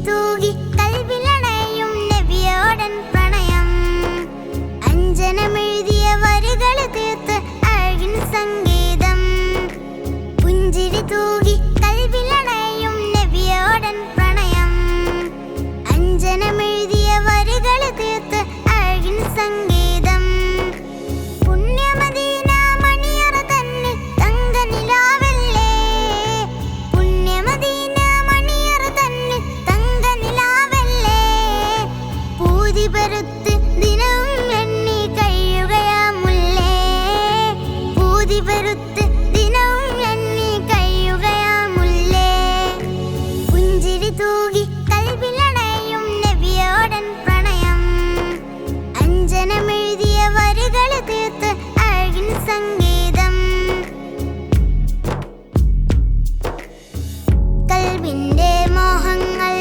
തൂകി കൽവിലണയും നബിയോടൻ പ്രണയം. അഞ്ജനമെഴുതിയ വരികൾ തീർത്ത് അഴകിൻ സംഗീതം. പുഞ്ചിരി തൂകി കൽവിലണയും നബിയോടൻ പ്രണയം. അഞ്ജനമെഴുതിയ വരികൾ തീർത്ത് അഴകിൻ സംഗീതം. പുണ്യമദീന മണിയറ തന്നിൽ തങ്കനിലാവല്ലേ. പുണ്യമദീന മണിയറ തന്നിൽ തങ്കനിലാവല്ലേ. പൂതി പെരുത്ത് ദിനവും എണ്ണി കഴിയുകയാമുല്ലേ. പൂതി പെരുത്ത് ദിനവും എണ്ണി കഴിയുകയാമുല്ലേ. പുഞ്ചിരി തൂകി കൽവിലണയും നബിയോടൻ പ്രണയം. അഞ്ജനമെഴുതിയ വരികൾ തീർത്ത് അഴകിൻ സംഗീതം. കൽവിന്റെ മോഹങ്ങൾ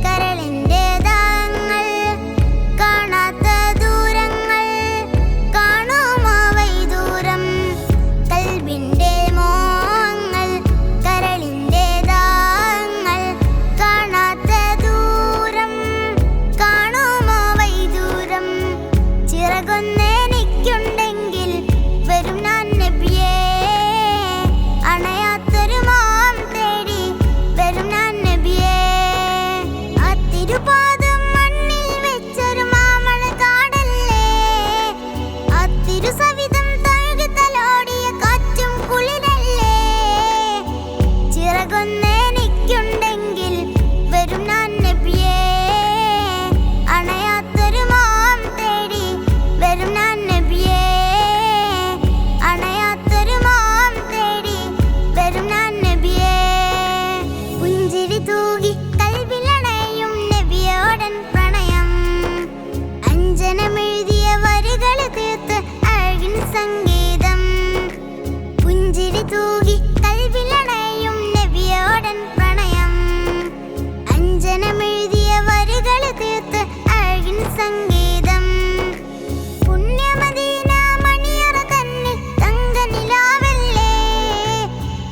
കരളിന്റെ ദാഹങ്ങൾ കാണാത്ത ദൂരങ്ങൾ കാണുമോ വൈദൂരം. കൽവിന്റെ മോഹങ്ങൾ കരളിന്റെ ദാഹങ്ങൾ കാണാത്ത ദൂരം കാണുമോ വൈദൂരം. ചിറകൊന്നെനിക്കുണ്ടെങ്കിൽ വരും ഞാൻ നബിയേ. അണയാത്തൊരു മോഹം തേടി വരും ഞാൻ നബിയേ. ആ തിരുപാദം മണ്ണിൽ വെച്ചൊരു മാമഴ കാടല്ലേ. ആ തിരുസവിധം തഴുകി തലോടിയ കാറ്റും കുളിരല്ലേ. ചിറകൊന്നെനിക്കുണ്ടെങ്കിൽ വരും ഞാൻ നബിയേ. അണയാത്തൊരു മോഹം തേടി വരും ഞാൻ നബിയേ. അണയാത്തൊരു മോഹം തേടി വരും ഞാൻ നബിയേ. പുഞ്ചിരി തൂകി കൽവിലണയും നബിയോടൻ പ്രണയം. അഞ്ജനമെഴുതിയ വരികൾ തീർത്ത് അഴകിൻ സംഗീതം. പുഞ്ചിരി തൂകി കൽവിലണയും നബിയോടൻ പ്രണയം. അഞ്ജനമെഴുതിയ വരികൾ തീർത്ത് അഴകിൻ സംഗീതം. പുണ്യമദീന മണിയറ തന്നിൽ തങ്കനിലാവല്ലേ.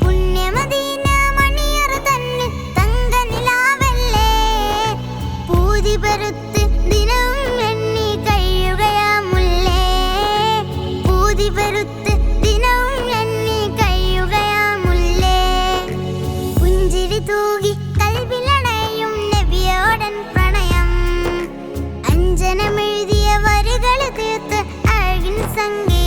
പുണ്യമദീന മണിയറ തന്നിൽ തങ്കനിലാവല്ലേ. പൂതി പെരുത്ത് ദിനവും എണ്ണി കഴിയുകയാമുല്ലേ. പൂതി പെരുത്ത് ദിനവും എണ്ണി കഴിയുകയാമുല്ലേ. പുഞ്ചിരി തൂകി കൽവിലണയും നബിയോടൻ പ്രണയം. അഞ്ജനമെഴുതിയ വരികൾ തീർത്ത് അഴകിൻ സംഗീതം.